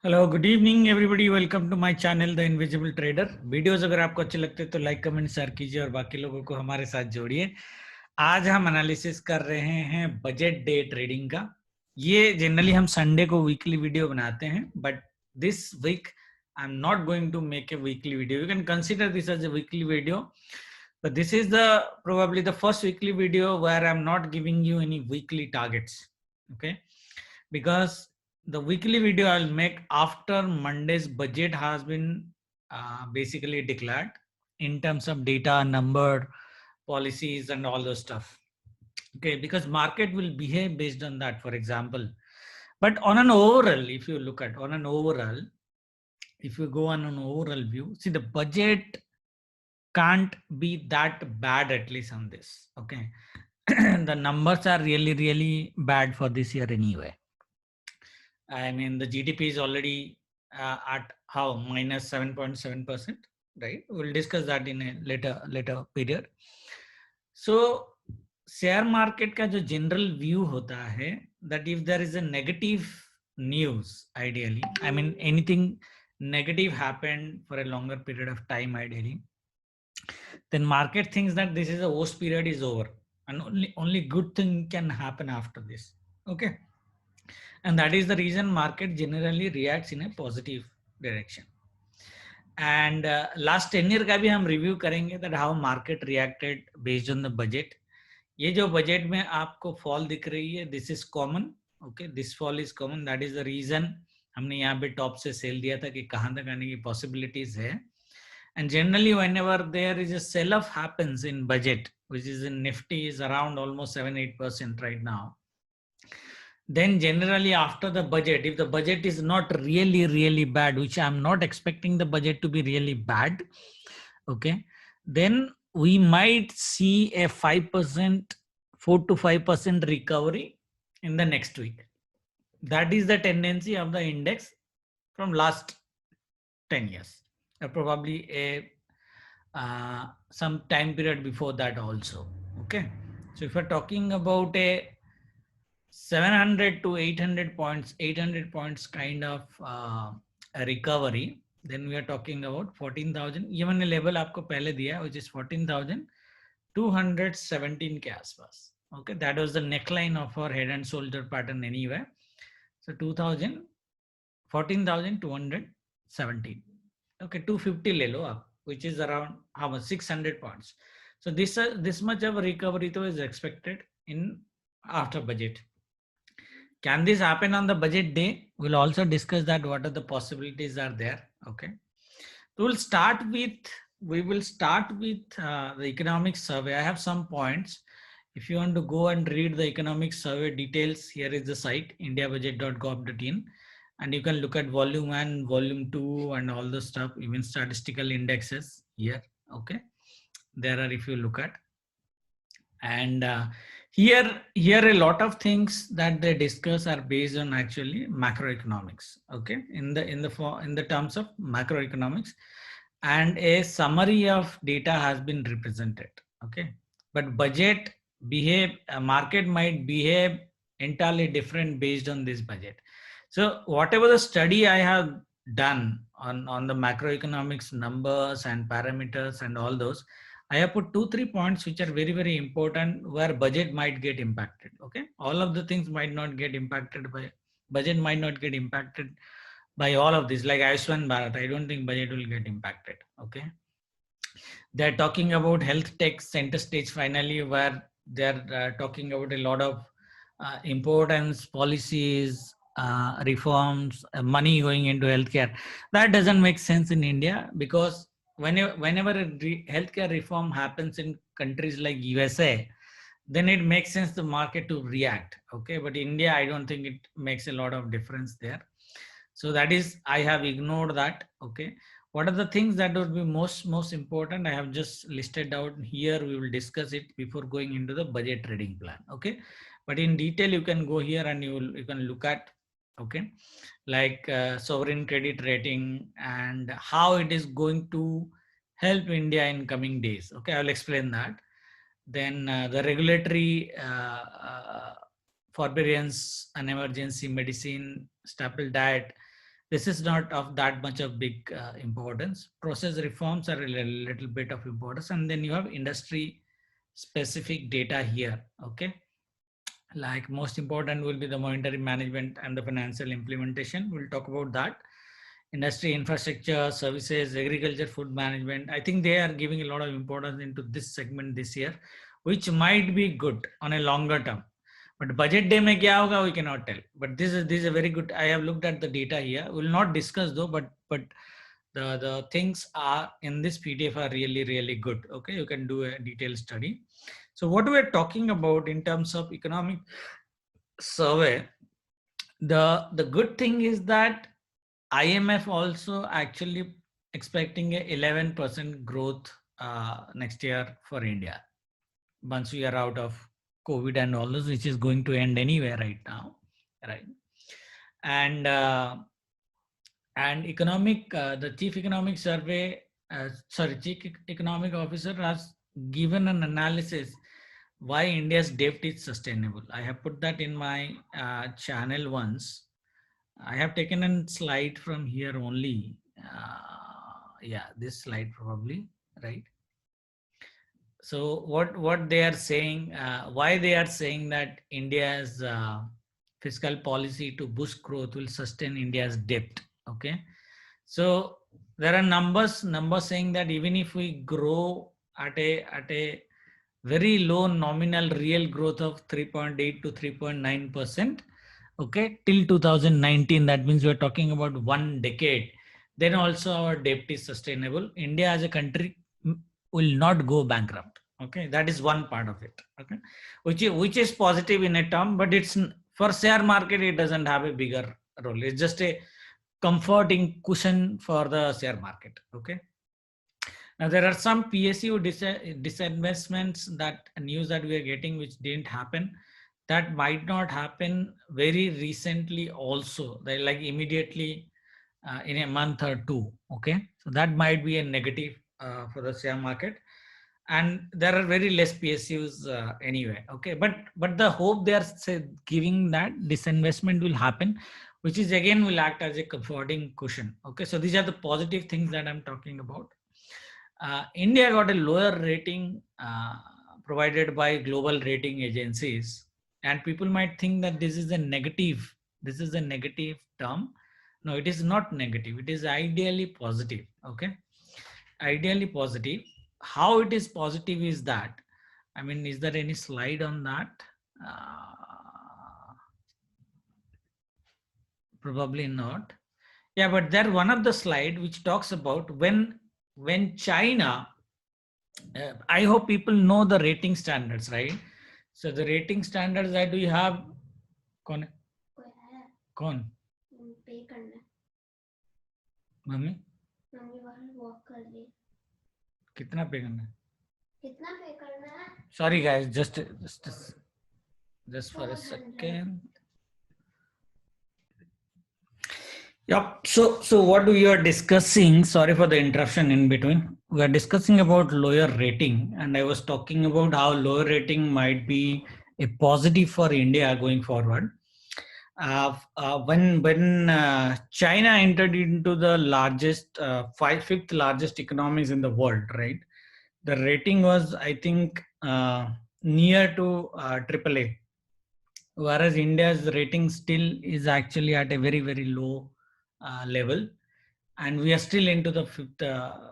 Hello good evening everybody, welcome to my channel the invisible trader. Videos अगर आपको अच्छे लगते हैं तो लाइक कमेंट शेयर कीजिए और बाकी लोगों को हमारे साथ जोड़िए। आज हम एनालिसिस कर रहे हैं बजट डे ट्रेडिंग का। ये जनरली हम संडे को वीकली वीडियो बनाते हैं, but this week I am not going to make a weekly video. You can consider this as a weekly video, but this is the probably the first weekly video where I'm not giving you any weekly targets. Okay, because the weekly video I'll make after Monday's budget has been basically declared in terms of data, number, policies, and all those stuff. Okay, because market will behave based on that, for example. But on an overall, if you look at on an overall, if you go on an overall view, see the budget can't be that bad, at least on this. Okay, the numbers are really bad for this year anyway. I mean, the GDP is already at how minus 7.7%, right? We'll discuss that in a later period. So, share market का जो general view होता है that if there is a negative news, ideally, I mean anything negative happened for a longer period of time, ideally, then market thinks that this is a worst period is over and only good thing can happen after this. Okay. And that is the reason market generally reacts in a positive direction. And last 10 year का भी हम review करेंगे that how market reacted based on the budget. ये जो budget में आपको fall दिख रही है, this is common. Okay, this fall is common. That is the reason हमने यहाँ पे top से sell दिया था कि कहाँ तक आने की possibilities है. And generally whenever there is a sell-off happens in budget, which is in Nifty is around almost 7-8% right now. Then generally after the budget, if the budget is not really bad, which I'm not expecting the budget to be really bad, okay, then we might see a 5%, 4 to 5% recovery in the next week. That is the tendency of the index from last 10 years, probably a some time period before that also. Okay, so if we're talking about a 700 to 800 points kind of a recovery, then we are talking about 14,000. even a level आपको पहले दिया, which is 14,217 के आसपास. Okay, that was the neckline of our head and shoulder pattern anyway. So 14,217. Okay, 250 ले लो आप, which is around how much, 600 points. So this much of a recovery though is expected in after budget. Can this happen on the budget day? We'll also discuss that what are the possibilities are there. Okay. So we will start with the economic survey. I have some points. If you want to go and read the economic survey details, here is the site indiabudget.gov.in, and you can look at volume 1, volume 2 and all the stuff, even statistical indexes here. Okay. There are, if you look at, and here a lot of things that they discuss are based on actually macroeconomics. Okay, in the terms of macroeconomics, and a summary of data has been represented. Okay, but budget market might behave entirely different based on this budget. So whatever the study I have done on the macroeconomics numbers and parameters and all those, I have put 2-3 points which are very important where budget might get impacted. Okay, all of the things might not get impacted by budget, might not get impacted by all of this. Like Ayushman Bharat, I don't think budget will get impacted. Okay, they're talking about health tech center stage finally, where they're talking about a lot of importance, policies, reforms, money going into healthcare. That doesn't make sense in India, because whenever a healthcare reform happens in countries like USA, then it makes sense the market to react. Okay, but India, I don't think it makes a lot of difference there. So that is, I have ignored that. Okay, what are the things that would be most important? I have just listed out here. We will discuss it before going into the budget trading plan. Okay, but in detail you can go here and you can look at, okay, like sovereign credit rating and how it is going to help India in coming days. Okay, I will explain that. Then the regulatory forbearance and emergency medicine, staple diet, this is not of that much of big importance. Process reforms are a little bit of importance, and then you have industry specific data here. Okay, like most important will be the monetary management and the financial implementation. We'll talk about that. Industry, infrastructure, services, agriculture, food management. I think they are giving a lot of importance into this segment this year, which might be good on a longer term. But budget day mein kya hoga, we cannot tell. But this is a very good. I have looked at the data here. We will not discuss though, but the things are in this PDF are really good. Okay, you can do a detailed study. So what we are talking about in terms of economic survey, the good thing is that IMF also actually expecting a 11% growth next year for India once we are out of COVID and all this, which is going to end anyway right now, right? And economic, the chief economic survey, chief economic officer has given an analysis why India's debt is sustainable. I have put that in my channel once. I have taken a slide from here only. Yeah, this slide probably, right? So what they are saying, why they are saying that India's fiscal policy to boost growth will sustain India's debt. Okay, so there are numbers saying that even if we grow at a very low nominal real growth of 3.8 to 3.9%, okay, till 2019, that means we're talking about 1 decade, then also our debt is sustainable. India as a country will not go bankrupt. Okay, that is one part of it. Okay, which is positive in a term, but it's for share market, it doesn't have a bigger role. It's just a comforting cushion for the share market. Okay. Now there are some PSU disinvestments, that news that we are getting which didn't happen. That might not happen very recently also. They like immediately in a month or two. Okay, so that might be a negative for the share market. And there are very less PSUs anyway. Okay, but the hope they are giving that disinvestment will happen, which is again will act as a comforting cushion. Okay, so these are the positive things that I'm talking about. India got a lower rating provided by global rating agencies, and people might think that this is a negative. This is a negative term. No, it is not negative. It is ideally positive. Okay, ideally positive. How it is positive is that, I mean, is there any slide on that? Probably not. Yeah, but there one of the slide which talks about when China, I hope people know the rating standards, right? So the rating standards that we have, कौन पे करना, mummy walk कर रही, कितना पे करना है? Sorry guys, just for a second. Yep. So what we are discussing, sorry for the interruption in between. We are discussing about lower rating, and I was talking about how lower rating might be a positive for India going forward. When China entered into the largest, fifth largest economies in the world, right? The rating was, I think, near to AAA, whereas India's rating still is actually at a very low level, and we are still into the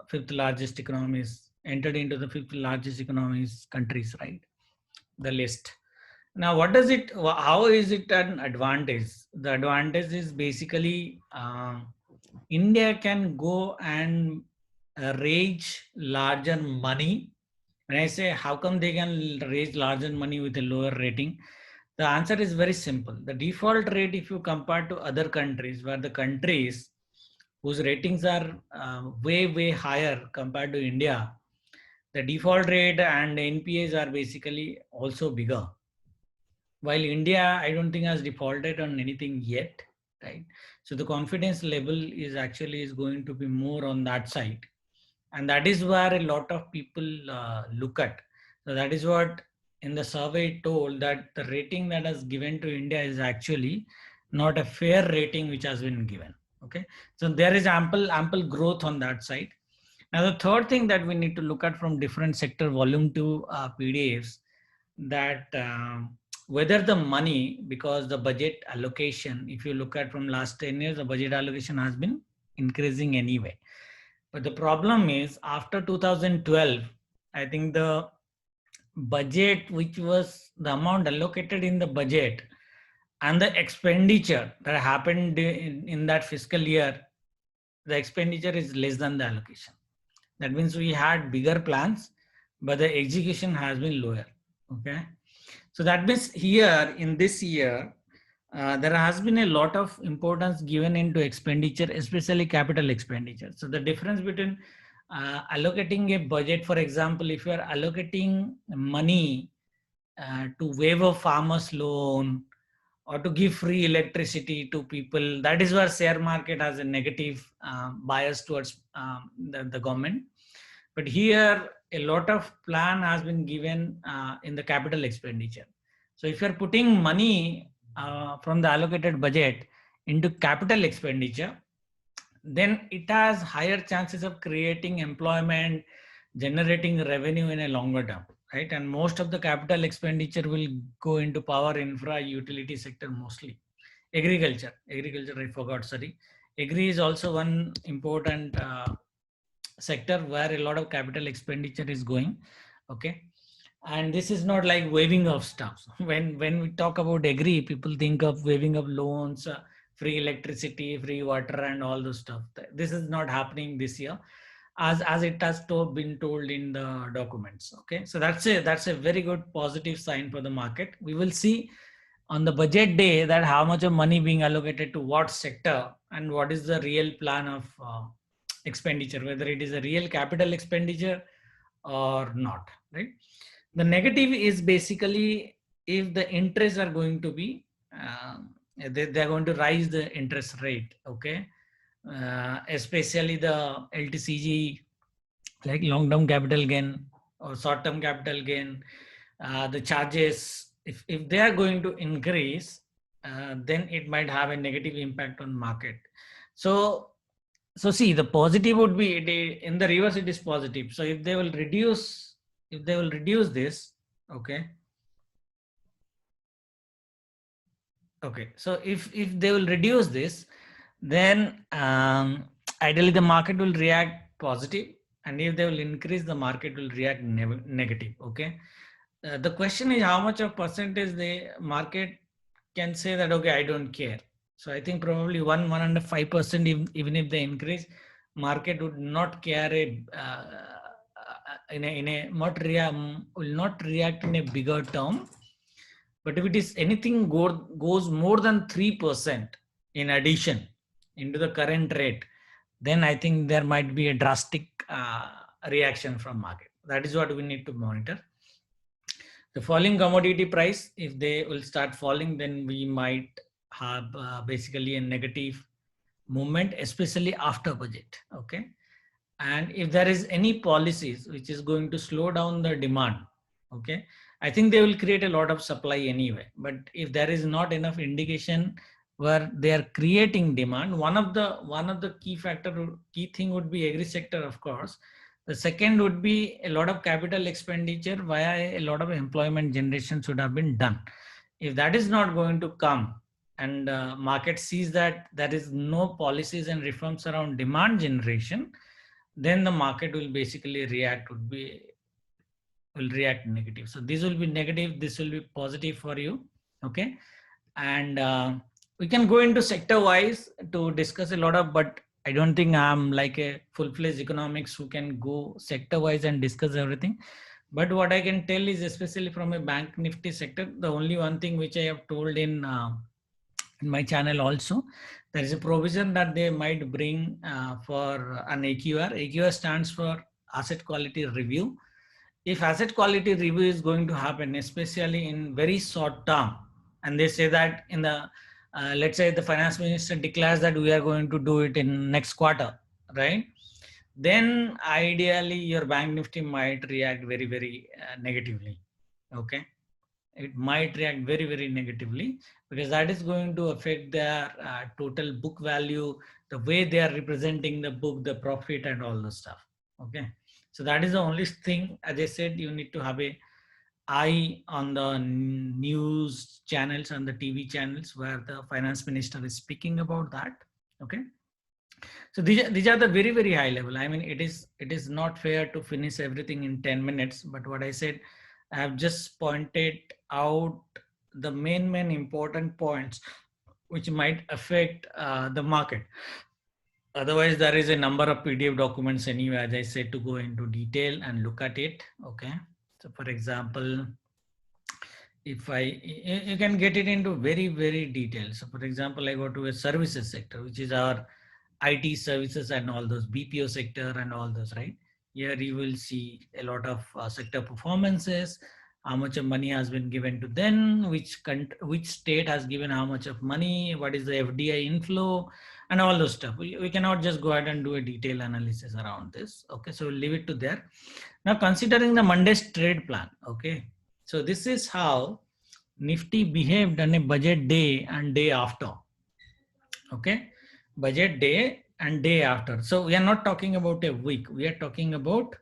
fifth largest economies, entered into the fifth largest economies countries, right? The list. Now, what does it? How is it an advantage? The advantage is basically India can go and raise larger money. When I say how come they can raise larger money with a lower rating, the answer is very simple. The default rate, if you compare to other countries, where the countries whose ratings are way higher compared to India, the default rate and NPAs are basically also bigger. While India, I don't think has defaulted on anything yet, right? So the confidence level is actually going to be more on that side. And that is where a lot of people look at. So that is what in the survey told, that the rating that is given to India is actually not a fair rating which has been given. Okay, so there is ample growth on that side. Now the third thing that we need to look at from different sector volume 2 PDFs, that whether the money, because the budget allocation, if you look at from last 10 years, the budget allocation has been increasing anyway. But the problem is after 2012, I think the budget, which was the amount allocated in the budget and the expenditure that happened in that fiscal year, the expenditure is less than the allocation. That means we had bigger plans, but the execution has been lower. Okay. So that means here in this year, there has been a lot of importance given into expenditure, especially capital expenditure. So the difference between allocating a budget, for example, if you are allocating money to waive a farmer's loan or to give free electricity to people, that is where share market has a negative bias towards the government. But here, a lot of plan has been given in the capital expenditure. So if you're putting money from the allocated budget into capital expenditure, then it has higher chances of creating employment, generating revenue in a longer term, right? And most of the capital expenditure will go into power, infra, utility sector mostly. Agriculture, I forgot, sorry. Agri is also one important sector where a lot of capital expenditure is going. Okay. And this is not like waiving of stuff. When we talk about agri, people think of waiving of loans, free electricity, free water, and all those stuff. This is not happening this year, as it has been told in the documents. Okay, so that's a very good positive sign for the market. We will see on the budget day that how much of money being allocated to what sector and what is the real plan of expenditure, whether it is a real capital expenditure or not, right? The negative is basically if the interests are going to be, they're going to rise the interest rate, okay? Especially the LTCG, like long-term capital gain or short-term capital gain, the charges, if they are going to increase, then it might have a negative impact on market. So see, the positive would be in the reverse, it is positive. So if they will reduce this, okay. So if they will reduce this, then ideally the market will react positive, and if they will increase, the market will react negative. Okay. The question is how much of percentage the market can say that, okay, I don't care. So I think probably 1.5%, even if they increase, market would not care will not react in a bigger term. But if it is anything goes more than 3% in addition into the current rate, then I think there might be a drastic reaction from market. That is what we need to monitor. The falling commodity price, if they will start falling, then we might have basically a negative movement, especially after budget. Okay. And if there is any policies which is going to slow down the demand, okay, I think they will create a lot of supply anyway. But if there is not enough indication where they are creating demand, one of the key thing would be agri sector, of course. The second would be a lot of capital expenditure via a lot of employment generation should have been done. If that is not going to come, and market sees that there is no policies and reforms around demand generation, then the market will basically react negative. So this will be negative, this will be positive for you. Okay. And we can go into sector wise to discuss a lot of, but I don't think I'm like a full-fledged economics who can go sector wise and discuss everything. But what I can tell is, especially from a bank nifty sector, the only one thing which I have told in my channel also, there is a provision that they might bring for an AQR. AQR stands for asset quality review. If asset quality review is going to happen, especially in very short term, and they say that in the let's say the finance minister declares that we are going to do it in next quarter, right? Then ideally your bank nifty might react very, very negatively. Okay. It might react very, very negatively, because that is going to affect their total book value, the way they are representing the book, the profit and all the stuff. Okay. So that is the only thing, as I said, you need to have a eye on the news channels and the TV channels where the finance minister is speaking about that. Okay. So these are the very, very high level. I mean, it is not fair to finish everything in 10 minutes, but what I said, I have just pointed out the main important points which might affect the market. Otherwise, there is a number of PDF documents anyway, as I said, to go into detail and look at it. Okay. So for example, if you can get it into very, very detail. So for example, I go to a services sector, which is our IT services and all those BPO sector and all those, right? Here you will see a lot of sector performances, how much of money has been given to them, which state has given how much of money, what is the FDI inflow, and all those stuff. We cannot just go ahead and do a detailed analysis around this. Okay, so we'll leave it to there. Now considering the Monday's trade plan, okay. So this is how Nifty behaved on a budget day and day after. Okay, budget day and day after. So we are not talking about a week. We are talking about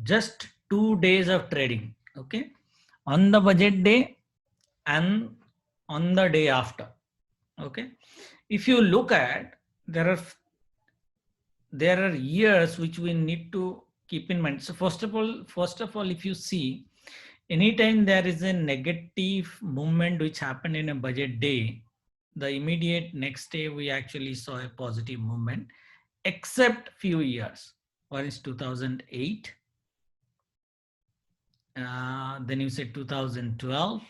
just 2 days of trading. Okay, on the budget day and on the day after. Okay, if you look at, there are years which we need to keep in mind. So first of all, if you see, anytime there is a negative movement which happened in a budget day, the immediate next day we actually saw a positive movement, except few years. One is 2008. Then you said 2012.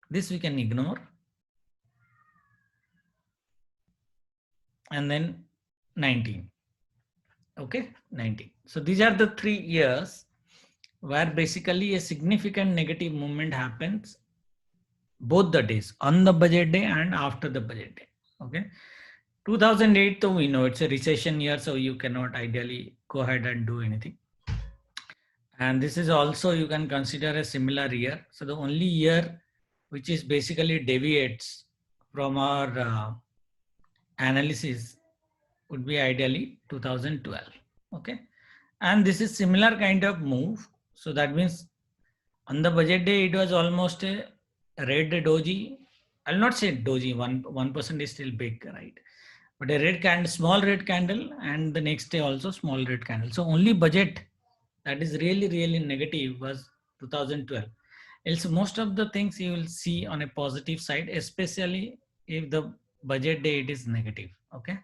This we can ignore. And then 19. Okay, 19. So these are the 3 years where basically a significant negative movement happens both the days, on the budget day and after the budget day. Okay. 2008, though, we know it's a recession year, so you cannot ideally go ahead and do anything. And this is also, you can consider a similar year. So the only year which is basically deviates from our analysis would be ideally 2012. Okay. And this is similar kind of move. So that means on the budget day, it was almost a red doji. I'll not say doji, 1% is still big, right? But a red candle, small red candle, and the next day also small red candle. So only budget that is really, really negative was 2012. Else most of the things you will see on a positive side, especially if the budget day it is negative. Okay.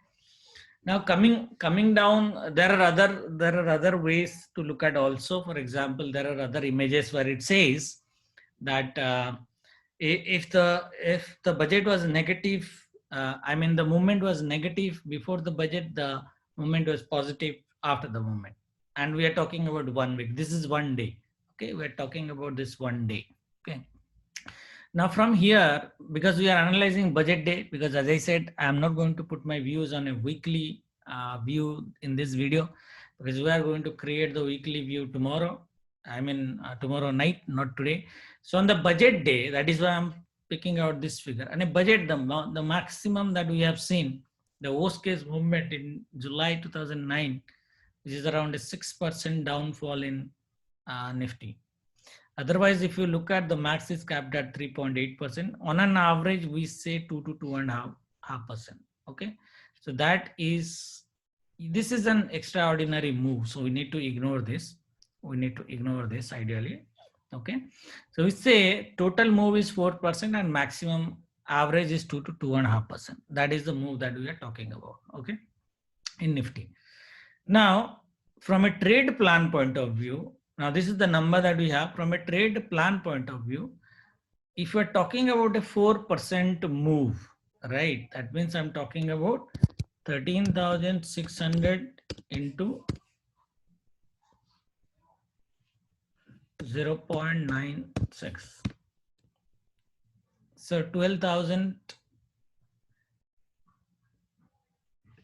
Now coming down, there are other ways to look at also. For example, there are other images where it says that if the budget was negative, I mean the movement was negative before the budget, the movement was positive after the movement, and we are talking about 1 week. This is 1 day. Okay, we are talking about this 1 day. Okay. Now from here, because we are analyzing budget day, because as I said, I am not going to put my views on a weekly view in this video, because we are going to create the weekly view tomorrow. I mean tomorrow night, not today. So on the budget day, that is why I'm picking out this figure. And a budget, the maximum that we have seen, the worst case movement in July 2009, which is around a 6% downfall in Nifty. Otherwise, if you look at the max is capped at 3.8%. On an average, we say 2 to 2.5%. Okay. So this is an extraordinary move. So we need to ignore this. We need to ignore this ideally. Okay. So we say total move is 4% and maximum average is 2 to 2.5%. That is the move that we are talking about. Okay. In Nifty. Now, from a trade plan point of view, now this is the number that we have from a trade plan point of view. If we're talking about a 4% move, right? That means I'm talking about 13,600 into 0.96. So 12,000,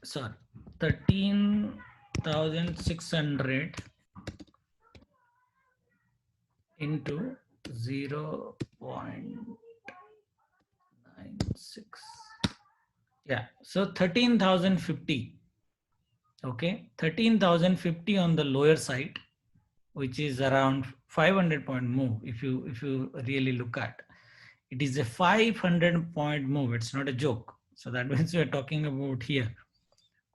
sorry, 13,600 into 0.96. Yeah, so 13,050. Okay, 13,050 on the lower side, which is around 500 point move. If you really look at, it is a 500 point move. It's not a joke. So that means we are talking about here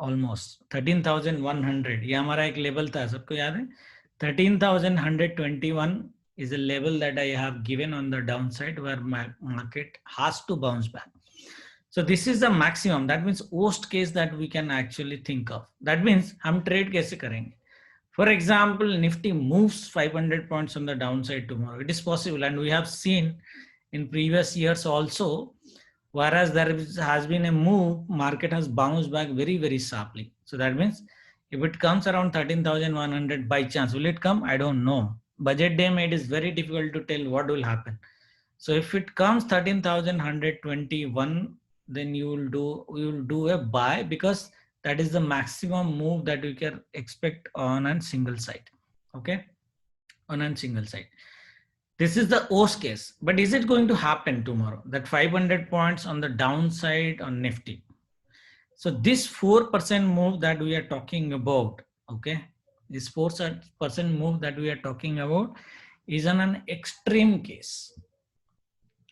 almost 13,100. ये हमारा एक level था, सबको याद है? 13,121 is a level that I have given on the downside where my market has to bounce back. So this is the maximum. That means worst case that we can actually think of. That means हम trade कैसे करेंगे? For example, Nifty moves 500 points on the downside tomorrow. It is possible, and we have seen in previous years also, whereas there has been a move, market has bounced back very, very sharply. So that means if it comes around 13,100 by chance, will it come? I don't know. Budget day made is very difficult to tell what will happen. So if it comes 13,121, then you will do a buy, because that is the maximum move that you can expect on a single side. Okay, on a single side. This is the worst case, but is it going to happen tomorrow? That 500 points on the downside on Nifty. So this 4% move that we are talking about, okay, this 4% move that we are talking about is an extreme case.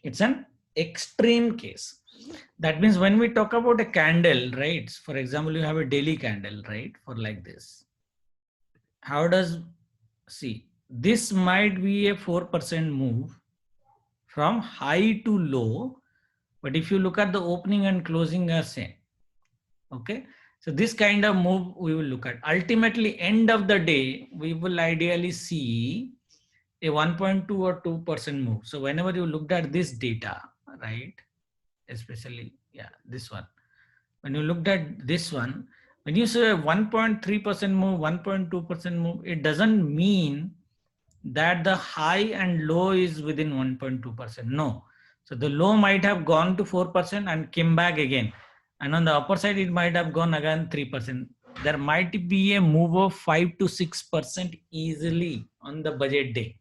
It's an extreme case. That means when we talk about a candle, right? For example, you have a daily candle, right? For like this. How does, see, this might be a 4% move from high to low. But if you look at the opening and closing are same. Okay. So this kind of move we will look at. Ultimately, end of the day, we will ideally see a 1.2 or 2% move. So whenever you looked at this data, right, especially, yeah, this one, when you looked at this one, when you say 1.3% move, 1.2% move, it doesn't mean that the high and low is within 1.2%. No. So the low might have gone to 4% and came back again. And on the upper side, it might have gone again 3%. There might be a move of 5 to 6% easily on the budget day.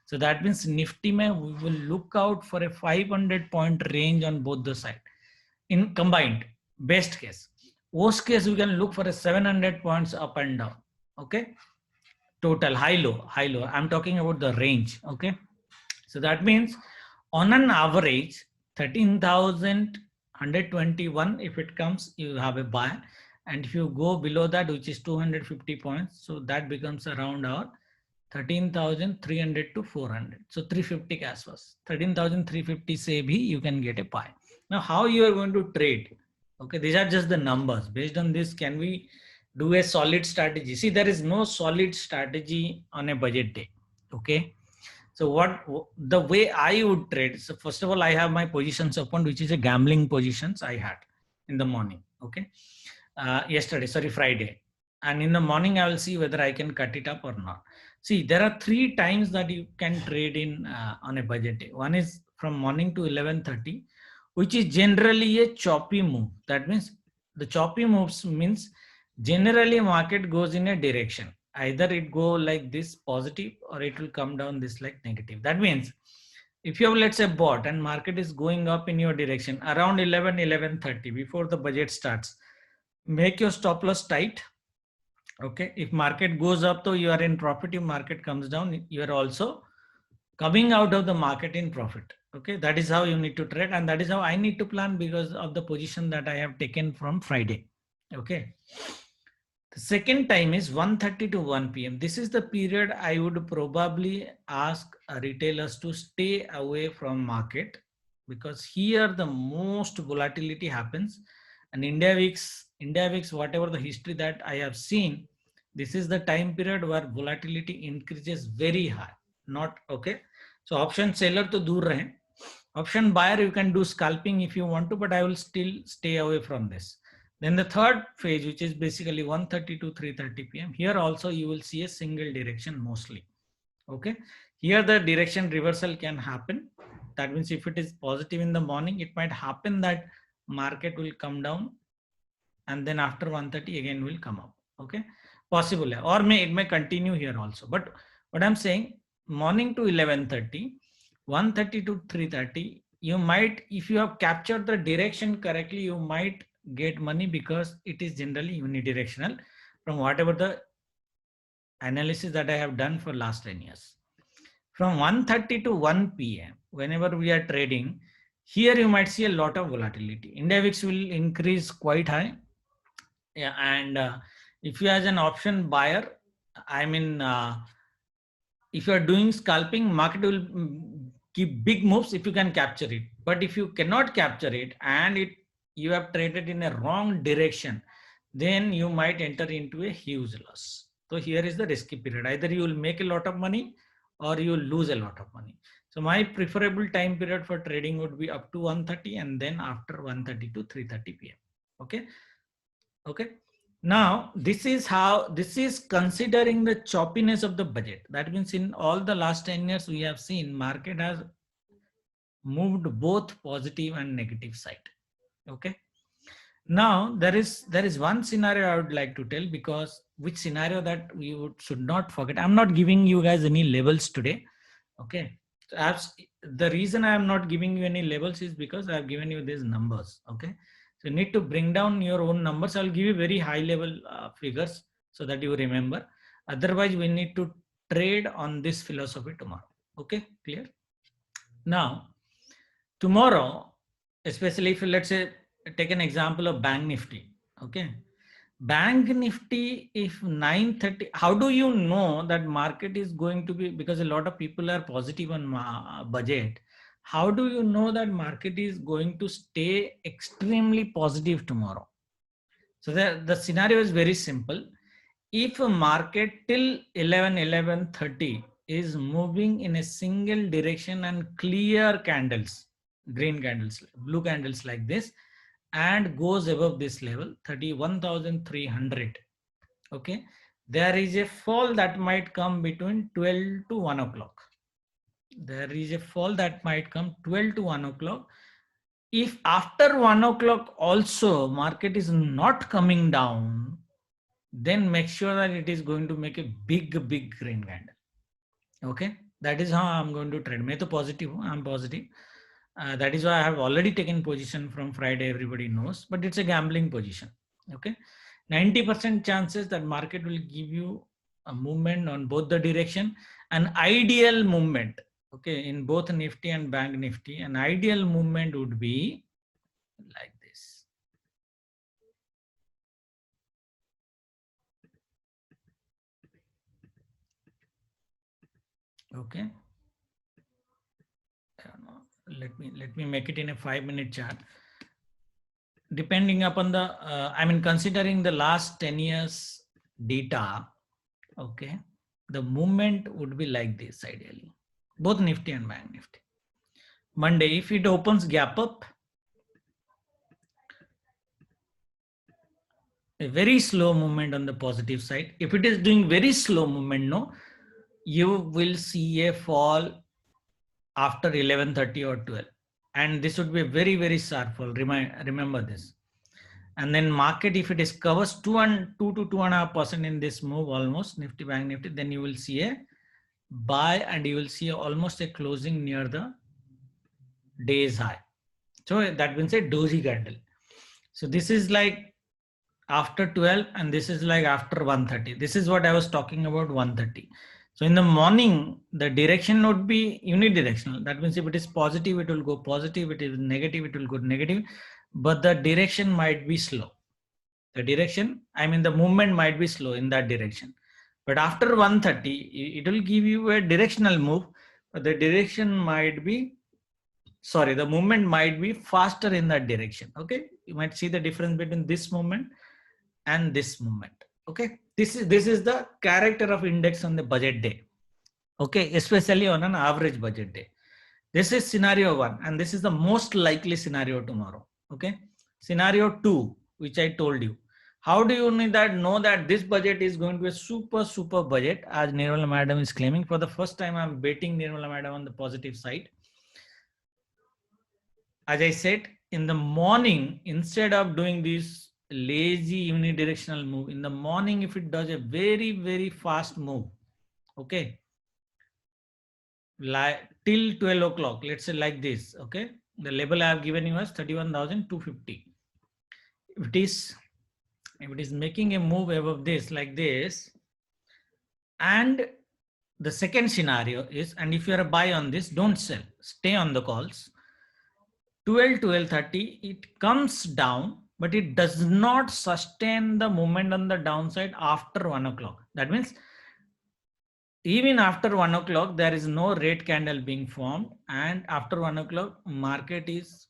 So that means Nifty mein we will look out for a 500 point range on both the side in combined. Best case. Worst case, we can look for a 700 points up and down. Okay. Total high low. I'm talking about the range. Okay. So that means on an average 13,121, if it comes, you have a buy. And if you go below that, which is 250 points, so that becomes around our 13,300 to 400. So 350 cash was 13,350 say bhi you can get a buy. Now how you are going to trade? Okay, these are just the numbers. Based on this, can we do a solid strategy? See, there is no solid strategy on a budget day. Okay. So what the way I would trade? So first of all, I have my positions open, which is a gambling positions I had in the morning. Okay. Friday. And in the morning, I will see whether I can cut it up or not. See, there are 3 times that you can trade in on a budget day. One is from morning to 11:30, which is generally a choppy move. That means the choppy moves means generally market goes in a direction. Either it go like this positive or it will come down this like negative. That means if you have, let's say, bought and market is going up in your direction around 11:30 before the budget starts, make your stop loss tight. Okay, if market goes up, so you are in profit. If market comes down, you are also coming out of the market in profit. Okay, that is how you need to trade, and that is how I need to plan because of the position that I have taken from Friday. Okay. The second time is 1:30 to 1 p.m. This is the period I would probably ask retailers to stay away from market, because here the most volatility happens. And India Weeks, whatever the history that I have seen, this is the time period where volatility increases very high. Not okay. So option seller to dur rahe. Option buyer, you can do scalping if you want to, but I will still stay away from this. Then the third phase, which is basically 1:30 to 3:30 p.m. Here also you will see a single direction mostly. Okay. Here the direction reversal can happen. That means if it is positive in the morning, it might happen that market will come down and then after 1:30 again will come up. Okay. Possible. Or it may continue here also. But what I'm saying, morning to 11:30, 130 to 330, you might, if you have captured the direction correctly, you might get money because it is generally unidirectional from whatever the analysis that I have done for last 10 years. From 1:30 to 1 p.m., whenever we are trading, here you might see a lot of volatility. India VIX will increase quite high. Yeah, and if you as an option buyer, I mean, if you are doing scalping, market will keep big moves if you can capture it. But if you cannot capture it and you have traded in a wrong direction, then you might enter into a huge loss. So here is the risky period. Either you will make a lot of money or you will lose a lot of money. So my preferable time period for trading would be up to 1:30 and then after 1:30 to 3:30 p.m. Okay. Okay. Now, this is considering the choppiness of the budget. That means in all the last 10 years, we have seen market has moved both positive and negative side. Okay. Now, there is one scenario I would like to tell, because which scenario that we should not forget. I'm not giving you guys any levels today. Okay. So the reason I am not giving you any levels is because I have given you these numbers. Okay. So you need to bring down your own numbers. I'll give you very high level figures so that you remember. Otherwise, we need to trade on this philosophy tomorrow. Okay, clear? Now, tomorrow, especially if let's say take an example of Bank Nifty. Okay. Bank Nifty, if 9:30, how do you know that market is going to be, because a lot of people are positive on budget. How do you know that market is going to stay extremely positive tomorrow? So the scenario is very simple. If a market till 11:30 is moving in a single direction and clear candles, green candles, blue candles like this, and goes above this level 31,300, okay, there is a fall that might come between 12 to 1 o'clock. There is a fall that might come 12 to 1 o'clock. If after 1 o'clock also market is not coming down, then make sure that it is going to make a big green candle. Okay, that is how I'm going to trade. मैं तो positive हूँ, I'm positive. That is why I have already taken position from Friday, everybody knows, but it's a gambling position. Okay, 90% chances that market will give you a movement on both the direction. An ideal movement, okay, in both Nifty and Bank Nifty, an ideal movement would be like this. Okay, let me make it in a 5-minute chart. Depending upon the, I mean, considering the last 10 years data, okay, the movement would be like this ideally, both Nifty and Bank Nifty. Monday, if it opens gap up, a very slow movement on the positive side. If it is doing very slow movement, no, you will see a fall after 11:30 or 12. And this would be a very, very sharp fall. Remember this. And then market, if it is covers 2 to 2.5% in this move, almost Nifty, Bank Nifty, then you will see a buy and you will see almost a closing near the day's high. So that means a doji candle. So this is like after 12 and this is like after 1:30. This is what I was talking about, 1:30. So in the morning, the direction would be unidirectional. That means if it is positive, it will go positive. If it is negative, it will go negative. But the direction might be slow. The direction, I mean, the movement might be slow in that direction. But after 1:30, it will give you a directional move. But the direction might be, sorry, the movement might be faster in that direction. Okay, you might see the difference between this movement and this movement. Okay, this is the character of index on the budget day. Okay, especially on an average budget day. This is scenario 1, and this is the most likely scenario tomorrow. Okay, scenario 2, which I told you. How do you know that this budget is going to be a super budget, as Nirmala Madam is claiming? For the first time, I'm betting Nirmala Madam on the positive side. As I said, in the morning, instead of doing this lazy unidirectional move, in the morning, if it does a very fast move, okay, like till 12 o'clock, let's say like this, okay? The level I have given you as 31,250. If it is making a move above this like this, and the second scenario is, and if you're a buy on this, don't sell, stay on the calls. 12:30, it comes down, but it does not sustain the movement on the downside after 1 o'clock. That means even after 1 o'clock, there is no red candle being formed, and after 1 o'clock, market is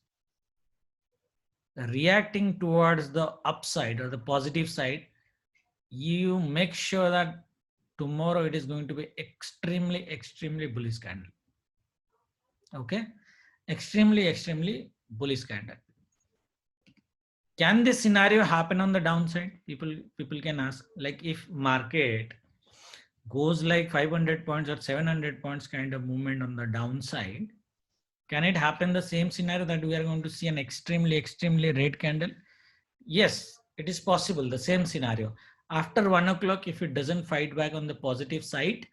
reacting towards the upside or the positive side. You make sure that tomorrow it is going to be extremely bullish candle. Okay, extremely bullish candle. Can this scenario happen on the downside? People can ask, like, if market goes like 500 points or 700 points kind of movement on the downside, can it happen the same scenario that we are going to see an extremely red candle? Yes, it is possible, the same scenario. After 1 o'clock, if it doesn't fight back on the positive side,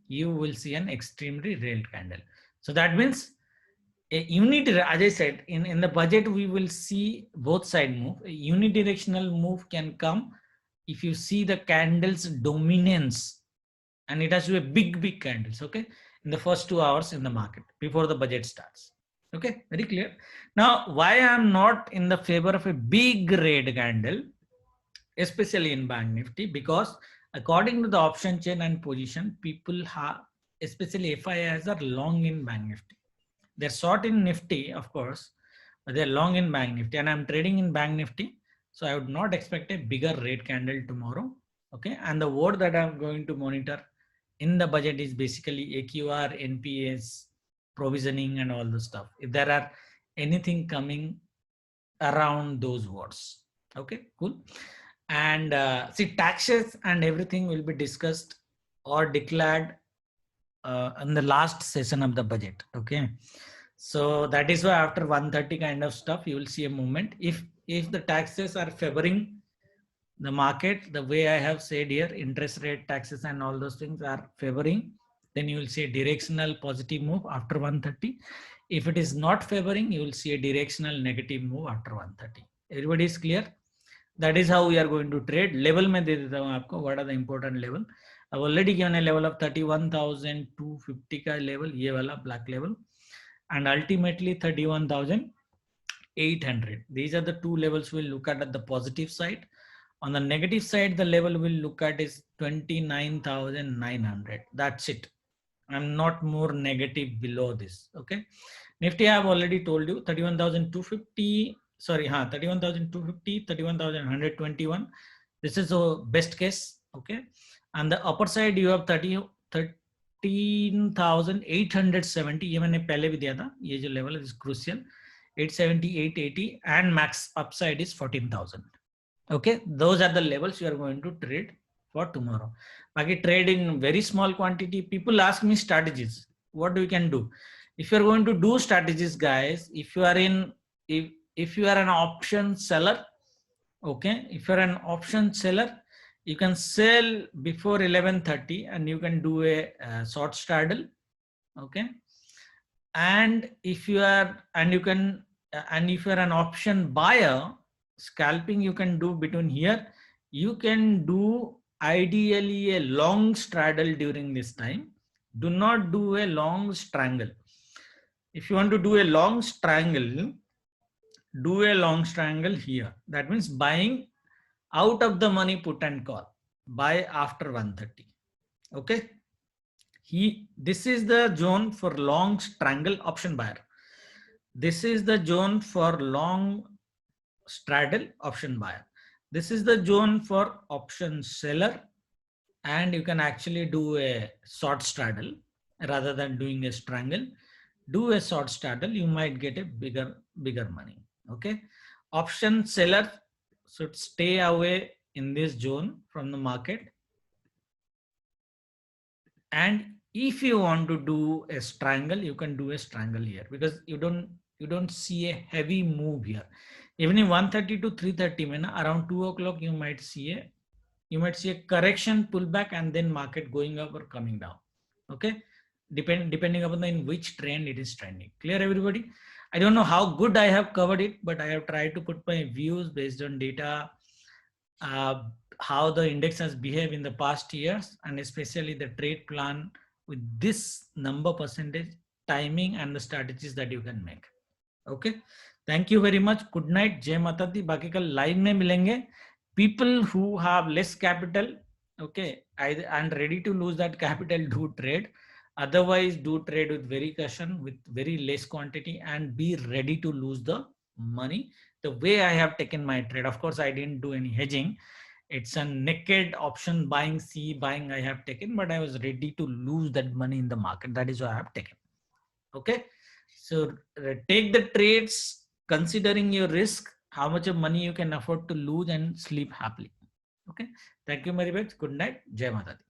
you will see an extremely red candle. So that means a unidirectional, as I said, in the budget, we will see both side move. A unidirectional move can come if you see the candles dominance, and it has to be big candles, okay, in the first 2 hours in the market before the budget starts. Okay, very clear. Now, why I'm not in the favor of a big red candle, especially in Bank Nifty, because according to the option chain and position, people have, especially FIIs, are long in Bank Nifty. They're short in Nifty, of course, but they're long in Bank Nifty, and I'm trading in Bank Nifty. So I would not expect a bigger red candle tomorrow. Okay, and the word that I'm going to monitor in the budget is basically AQR, NPAs, provisioning, and all the stuff. If there are anything coming around those words. Okay, cool. And see, taxes and everything will be discussed or declared in the last session of the budget. Okay, so that is why after 1:30 kind of stuff, you will see a movement. If the taxes are favoring the market, the way I have said here, interest rate, taxes, and all those things are favoring, then you will see a directional positive move after 1:30. If it is not favoring, you will see a directional negative move after 1:30. Everybody is clear? That is how we are going to trade. Level में दे देता हूँ आपको. What are the important level? I've already given a level of 31,250 का level, ये वाला black level, and ultimately 31,800. These are the two levels we'll look at the positive side. On the negative side, the level we'll look at is 29,900. That's it. I'm not more negative below this. Okay. Nifty, I have already told you 31,250. Sorry, 31,250, 31,121. This is a best case. Okay. And the upper side, you have 13,870. ये मैंने पहले भी दिया था. ये जो level is crucial. 870, 880, and max upside is 14,000. Okay, those are the levels you are going to trade for tomorrow. Baki trade in very small quantity. People ask me strategies. What we can do? If you are going to do strategies, guys, if you are in, if you are an option seller, okay, if you are an option seller, you can sell before 11:30 and you can do a short straddle. Okay, and if you are, and if you are an option buyer, scalping you can do between here. You can do ideally a long straddle during this time. Do not do a long strangle. If you want to do a long strangle, do a long strangle here. That means buying out of the money put and call. Buy after 1:30. Okay. This is the zone for long strangle option buyer. This is the zone for long straddle option buyer. This is the zone for option seller, and you can actually do a short straddle rather than doing a strangle. Do a short straddle, you might get a bigger money. Okay, option seller should stay away in this zone from the market. And if you want to do a strangle, you can do a strangle here, because you don't see a heavy move here. Even in 1:30 to 3:30, around 2 o'clock, you might see a correction pullback and then market going up or coming down. Okay, depending upon in which trend it is trending. Clear, everybody? I don't know how good I have covered it, but I have tried to put my views based on data, how the index has behaved in the past years, and especially the trade plan with this number percentage, timing, and the strategies that you can make. Okay, thank you very much. Good night. Jai Mata Di. बाकी कल live में मिलेंगे. People who have less capital, okay, and ready to lose that capital, do trade. Otherwise, do trade with very caution, with very less quantity, and be ready to lose the money. The way I have taken my trade, of course, I didn't do any hedging. It's a naked option buying, C buying I have taken, but I was ready to lose that money in the market. That is why I have taken. Okay, so take the trades considering your risk, how much of money you can afford to lose, and sleep happily. Okay, thank you very much. Good night. Jai Mata Di.